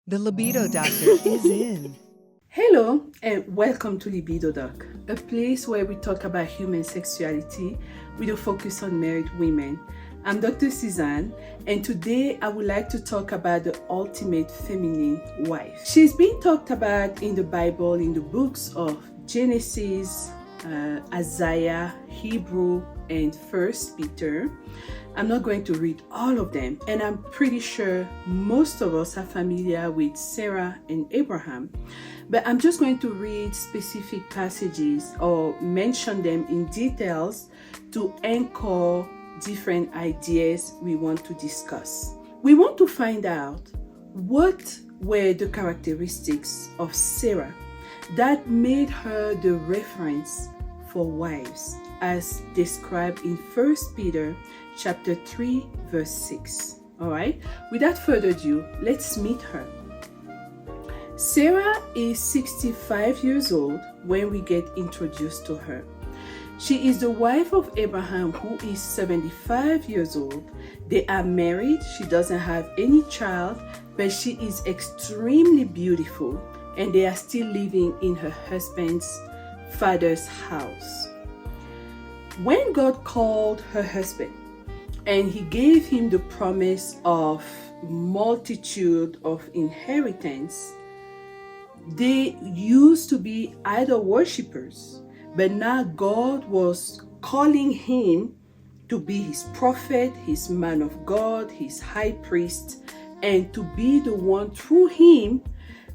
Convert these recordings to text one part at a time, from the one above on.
The Libido Doctor is in. Hello and welcome to Libido Doc, a place where we talk about human sexuality with a focus on married women. I'm Dr. Suzanne, and today I would like to talk about the ultimate feminine wife. She's been talked about in the Bible in the books of Genesis, Isaiah, Hebrew, and 1 Peter. I'm not going to read all of them, and I'm pretty sure most of us are familiar with Sarah and Abraham, but I'm just going to read specific passages or mention them in details to anchor different ideas we want to discuss. We want to find out what were the characteristics of Sarah that made her the reference for wives, as described in 1 Peter chapter 3, verse 6. All right, without further ado, let's meet her. Sarah is 65 years old when we get introduced to her. She is the wife of Abraham, who is 75 years old. They are married. She doesn't have any child, but she is extremely beautiful, and they are still living in her husband's father's house. When God called her husband and he gave him the promise of multitude of inheritance, they used to be idol worshippers, but now God was calling him to be his prophet, his man of God, his high priest, and to be the one through him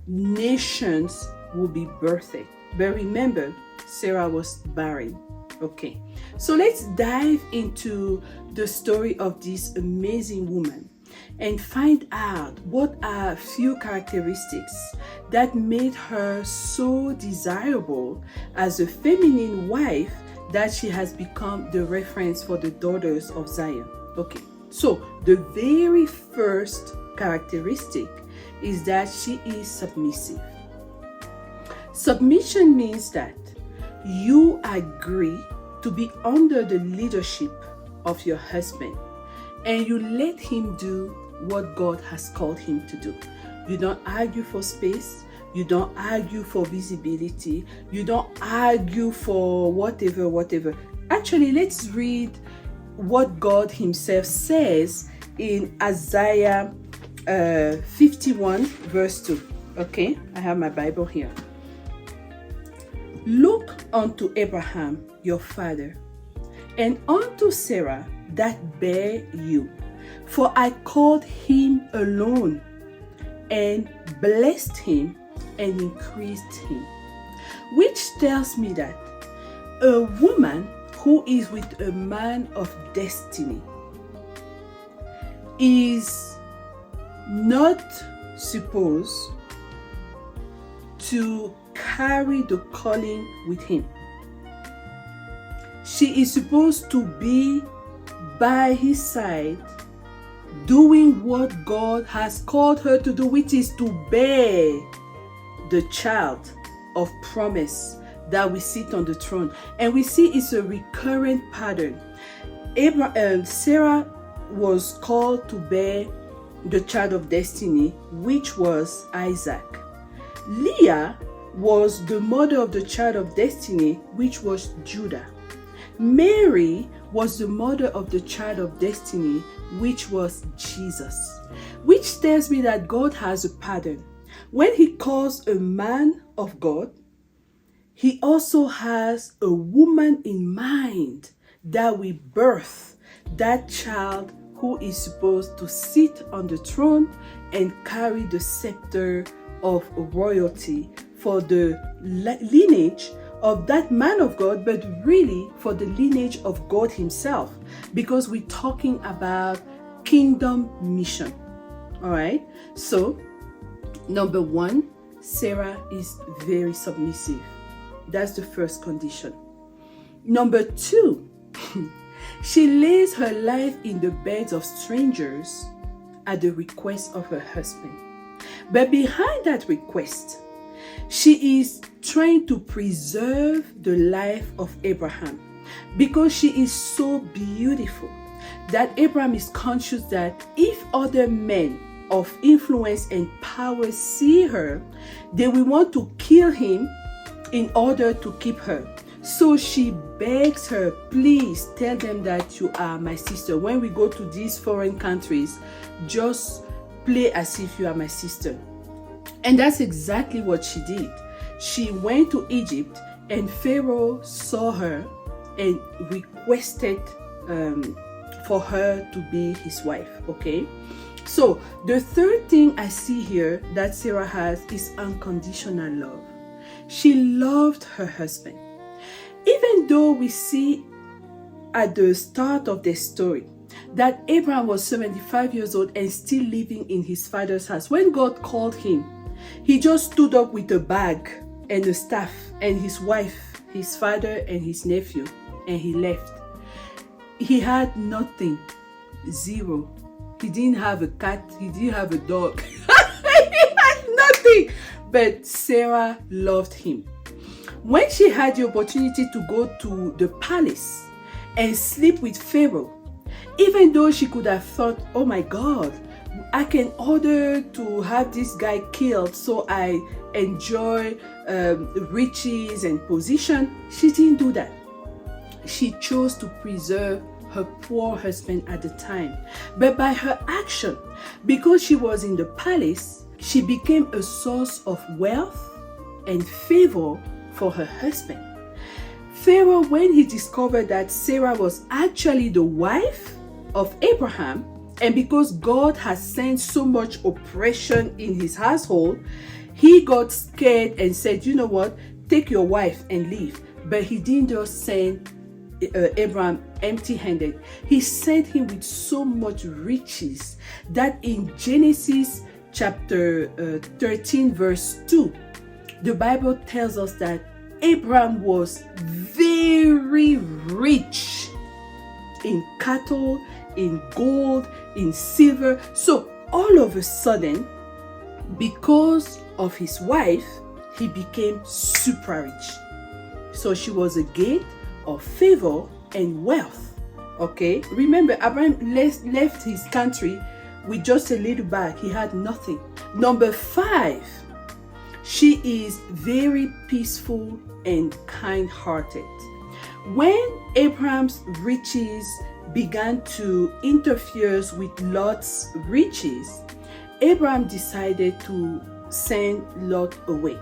nations will be birthed. But remember, Sarah was barren. Okay, so let's dive into the story of this amazing woman and find out what are a few characteristics that made her so desirable as a feminine wife that she has become the reference for the daughters of Zion. Okay, so the very first characteristic is that she is submissive. Submission means that you agree to be under the leadership of your husband and you let him do what God has called him to do. You don't argue for space. You don't argue for visibility. You don't argue for whatever. Actually, let's read what God himself says in Isaiah 51 verse 2. Okay, I have my Bible here. Look unto Abraham your father, and unto Sarah that bare you, for I called him alone, and blessed him, and increased him. Which tells me that a woman who is with a man of destiny is not supposed to carry the calling with him. She is supposed to be by his side, doing what God has called her to do, which is to bear the child of promise that will sit on the throne. And we see it's a recurrent pattern. Sarah was called to bear the child of destiny, which was Isaac. Leah was the mother of the child of destiny, which was Judah. Mary was the mother of the child of destiny, which was Jesus. Which tells me that God has a pattern. When he calls a man of God, he also has a woman in mind that will birth that child who is supposed to sit on the throne and carry the scepter of royalty for the lineage of that man of God, but really for the lineage of God himself, because we're talking about kingdom mission. All right, so number one, Sarah is very submissive. That's the first condition. Number two, she lays her life in the beds of strangers at the request of her husband. But behind that request, she is trying to preserve the life of Abraham, because she is so beautiful that Abraham is conscious that if other men of influence and power see her, they will want to kill him in order to keep her. So she begs her, please tell them that you are my sister. When we go to these foreign countries, just play as if you are my sister. And that's exactly what she did. She went to Egypt, and Pharaoh saw her and requested for her to be his wife. Okay, so the third thing I see here that Sarah has is unconditional love. She loved her husband. Even though we see at the start of the story that Abraham was 75 years old and still living in his father's house, when God called him, he just stood up with a bag and a staff and his wife, his father and his nephew, and he left. He had nothing, zero. He didn't have a cat, he didn't have a dog. He had nothing. But Sarah loved him. When she had the opportunity to go to the palace and sleep with Pharaoh, even though she could have thought, oh my God, I can order to have this guy killed so I enjoy riches and position, she didn't do that. She chose to preserve her poor husband at the time. But by her action, because she was in the palace, she became a source of wealth and favor for her husband. Pharaoh, when he discovered that Sarah was actually the wife of Abraham, and because God has sent so much oppression in his household, he got scared and said, you know what, take your wife and leave. But he didn't just send Abraham empty-handed. He sent him with so much riches that in Genesis chapter 13 verse 2, the Bible tells us that Abraham was very rich in cattle, in gold, in silver. So all of a sudden, because of his wife, he became super rich. So she was a gate of favor and wealth. Okay, remember Abraham left his country with just a little bag. He had nothing. Number 5, she is very peaceful and kind-hearted. When Abraham's riches began to interfere with Lot's riches, Abraham decided to send Lot away.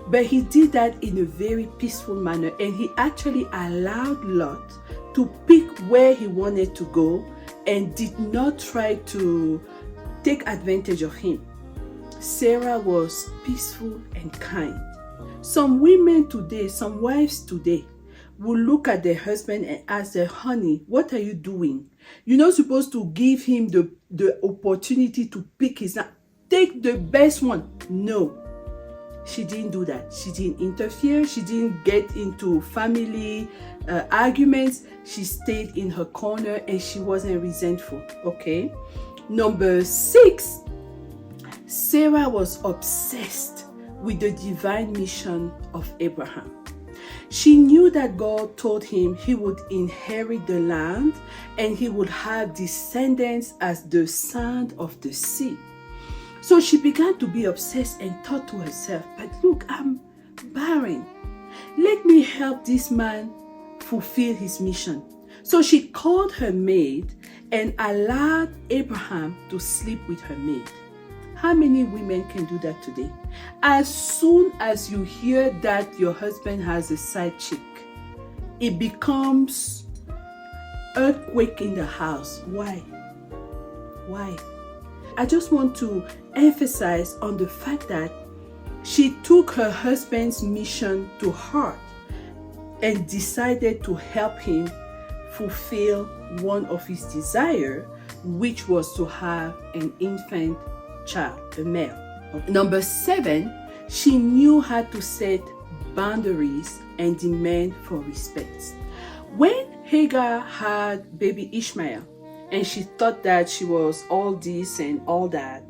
But he did that in a very peaceful manner, and he actually allowed Lot to pick where he wanted to go and did not try to take advantage of him. Sarah was peaceful and kind. Some women today, some wives today, will look at their husband and ask their, honey, what are you doing? You're not supposed to give him the opportunity to pick his, take the best one. No, she didn't do that. She didn't interfere. She didn't get into family arguments. She stayed in her corner and she wasn't resentful. Okay. Number 6, Sarah was obsessed with the divine mission of Abraham. She knew that God told him he would inherit the land and he would have descendants as the sand of the sea. So she began to be obsessed and thought to herself, but look, I'm barren. Let me help this man fulfill his mission. So she called her maid and allowed Abraham to sleep with her maid. How many women can do that today? As soon as you hear that your husband has a side chick, it becomes earthquake in the house. Why? Why? I just want to emphasize on the fact that she took her husband's mission to heart and decided to help him fulfill one of his desires, which was to have an infant child, a male. Number 7, she knew how to set boundaries and demand for respect. When Hagar had baby Ishmael and she thought that she was all this and all that,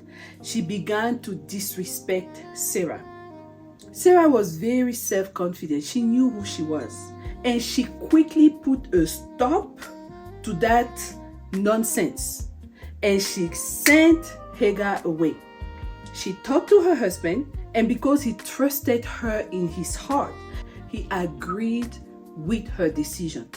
she began to disrespect Sarah. Sarah was very self-confident. She knew who she was, and she quickly put a stop to that nonsense, and she sent Hagar away. She talked to her husband, and because he trusted her in his heart, he agreed with her decision.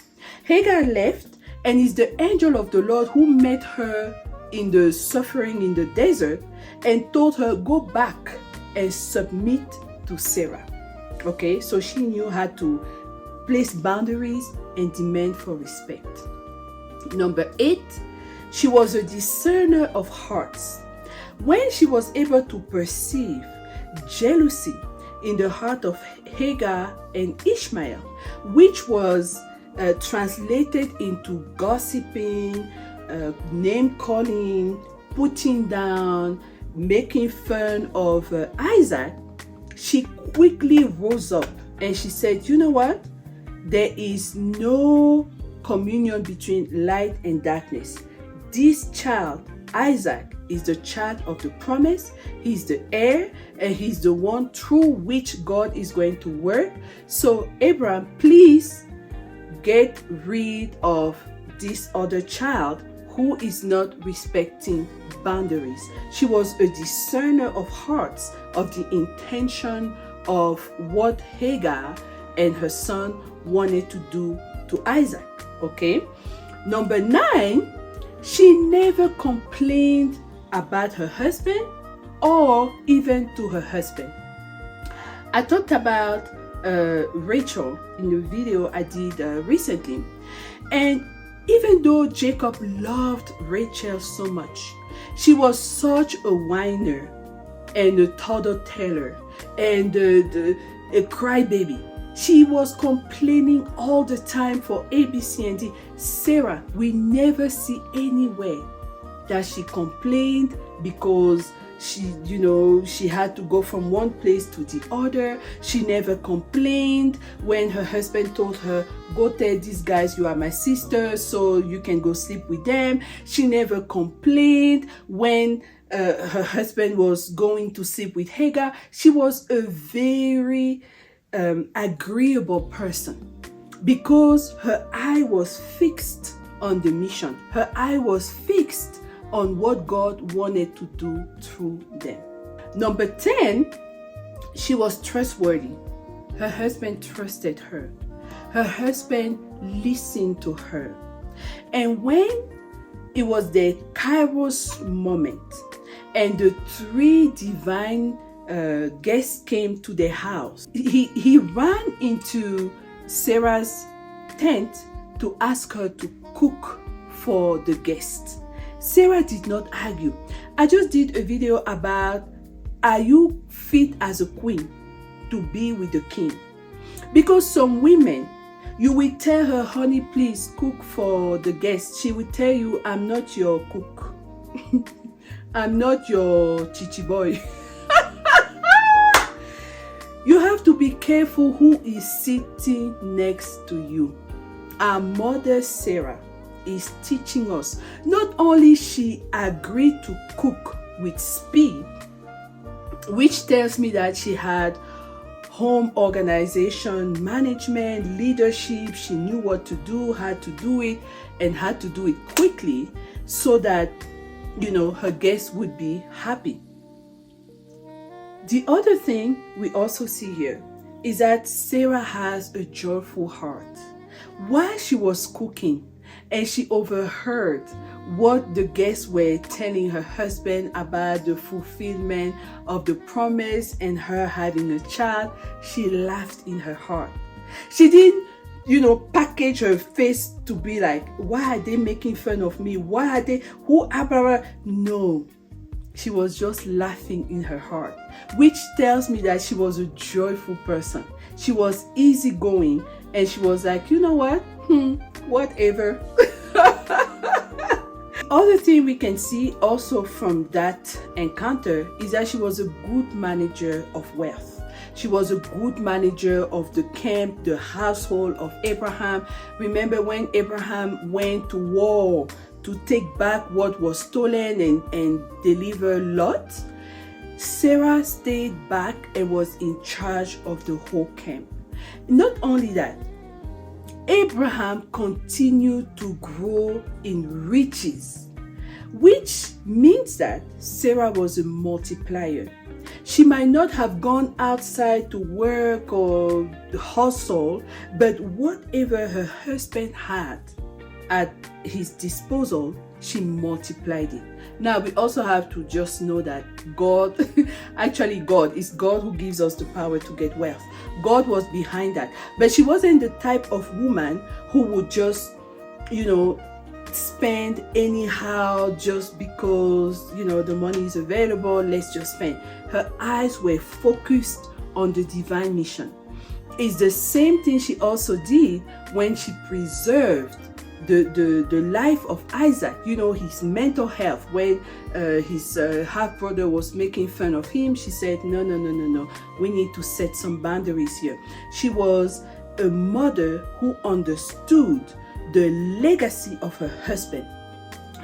Hagar left, and it's the angel of the Lord who met her in the suffering in the desert and told her, go back and submit to Sarah. Okay, so she knew how to place boundaries and demand for respect. Number 8, she was a discerner of hearts. When she was able to perceive jealousy in the heart of Hagar and Ishmael, which was translated into gossiping, name calling, putting down, making fun of Isaac, she quickly rose up and she said, you know what? There is no communion between light and darkness. This child, Isaac, is the child of the promise. He's the heir, and he's the one through which God is going to work. So Abraham, please get rid of this other child who is not respecting boundaries. She was a discerner of hearts, of the intention of what Hagar and her son wanted to do to Isaac. Okay. Number 9, she never complained about her husband or even to her husband. I talked about Rachel in the video I did recently, and even though Jacob loved Rachel so much, she was such a whiner and a tattleteller and a crybaby. She was complaining all the time for A, B, C, and D. Sarah, we never see anywhere that she complained because she had to go from one place to the other. She never complained when her husband told her, go tell these guys you are my sister so you can go sleep with them. She never complained when her husband was going to sleep with Hagar. She was a very agreeable person because her eye was fixed on the mission. Her eye was fixed on what God wanted to do through them. Number 10, she was trustworthy. Her husband trusted her. Her husband listened to her. And when it was the Kairos moment and the 3 divine guests came to the house, he ran into Sarah's tent to ask her to cook for the guests. Sarah did not argue. I just did a video about, are you fit as a queen to be with the king? Because some women, you will tell her, honey, please cook for the guests. She will tell you, I'm not your cook. I'm not your chichi boy. You have to be careful who is sitting next to you. Our mother Sarah is teaching us. Not only she agreed to cook with speed, which tells me that she had home organization, management, leadership. She knew what to do, how to do it, and had to do it quickly so that, her guests would be happy. The other thing we also see here is that Sarah has a joyful heart. While she was cooking, and she overheard what the guests were telling her husband about the fulfillment of the promise and her having a child, she laughed in her heart. She didn't, package her face to be like, why are they making fun of me? Why are they, No, she was just laughing in her heart, which tells me that she was a joyful person. She was easygoing, and she was like, you know what? Whatever. Other thing we can see also from that encounter is that she was a good manager of wealth. She was a good manager of the camp, the household of Abraham. Remember when Abraham went to war to take back what was stolen and deliver Lot? Sarah stayed back and was in charge of the whole camp. Not only that, Abraham continued to grow in riches which means that Sarah was a multiplier. She might not have gone outside to work or hustle, but whatever her husband had at his disposal, she multiplied it. Now we also have to just know that God, actually God, is God who gives us the power to get wealth. God was behind that. But she wasn't the type of woman who would just, spend anyhow just because, the money is available, let's just spend. Her eyes were focused on the divine mission. It's the same thing she also did when she preserved the life of Isaac, his mental health. When his half brother was making fun of him, she said, no, we need to set some boundaries here. She was a mother who understood the legacy of her husband.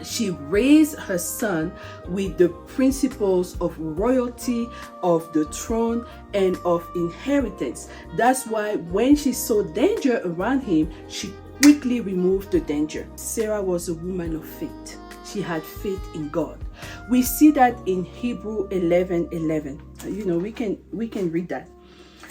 She raised her son with the principles of royalty, of the throne, and of inheritance. That's why when she saw danger around him, she quickly removed the danger. Sarah was a woman of faith. She had faith in God. We see that in Hebrew 11:11. We can read that.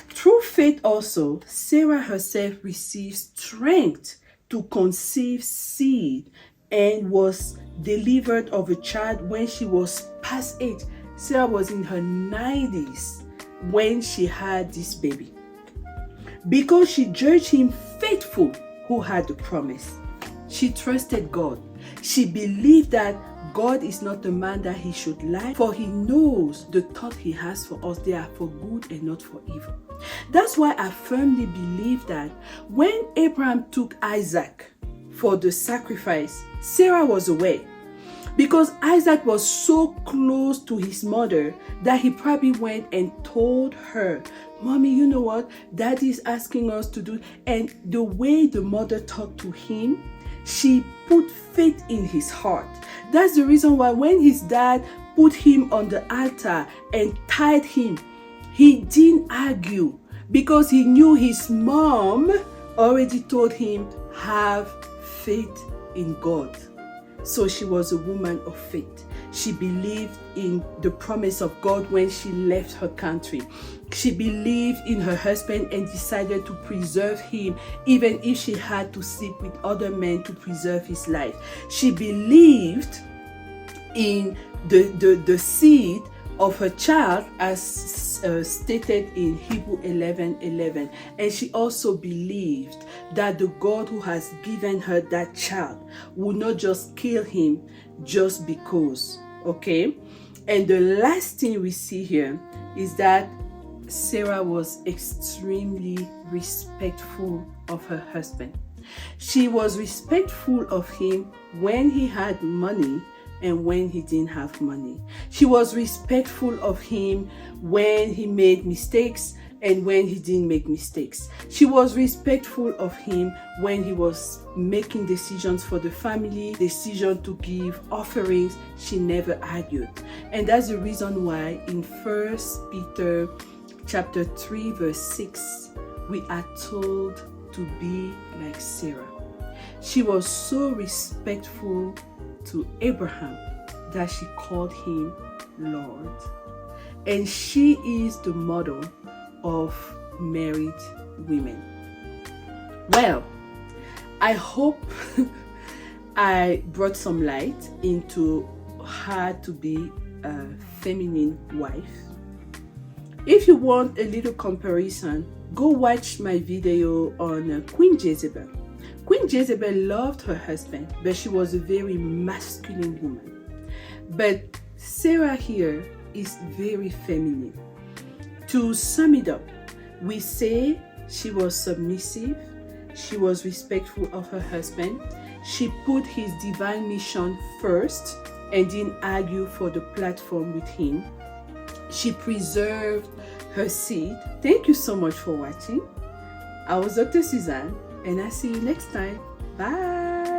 Through faith also, Sarah herself received strength to conceive seed and was delivered of a child when she was past age. Sarah was in her 90s when she had this baby, because she judged him faithful who had the promise. She trusted God. She believed that God is not a man that he should lie, for he knows the thought he has for us, they are for good and not for evil. That's why I firmly believe that when Abraham took Isaac for the sacrifice, Sarah was away, because Isaac was so close to his mother that he probably went and told her, Mommy, you know what? Daddy is asking us to do. And the way the mother talked to him, she put faith in his heart. That's the reason why when his dad put him on the altar and tied him, he didn't argue, because he knew his mom already told him, have faith in God. So she was a woman of faith. She believed in the promise of God when she left her country. She believed in her husband and decided to preserve him, even if she had to sleep with other men to preserve his life. She believed in the seed of her child, as stated in Hebrew 11:11. And she also believed that the God who has given her that child would not just kill him just because. Okay? And the last thing we see here is that Sarah was extremely respectful of her husband. She was respectful of him when he had money and when he didn't have money. She was respectful of him when he made mistakes and when he didn't make mistakes. She was respectful of him when he was making decisions for the family, decision to give offerings. She never argued. And that's the reason why in 1 Peter chapter 3 verse 6, we are told to be like Sarah. She was so respectful to Abraham that she called him Lord. And she is the model of married women. Well, I hope I brought some light into how to be a feminine wife. If you want a little comparison, go watch my video on Queen Jezebel. Queen Jezebel loved her husband, but she was a very masculine woman. But Sarah here is very feminine. To sum it up, we say she was submissive, she was respectful of her husband, she put his divine mission first and didn't argue for the platform with him. She preserved her seed. Thank you so much for watching. I was Dr. Suzanne, and I'll see you next time. Bye.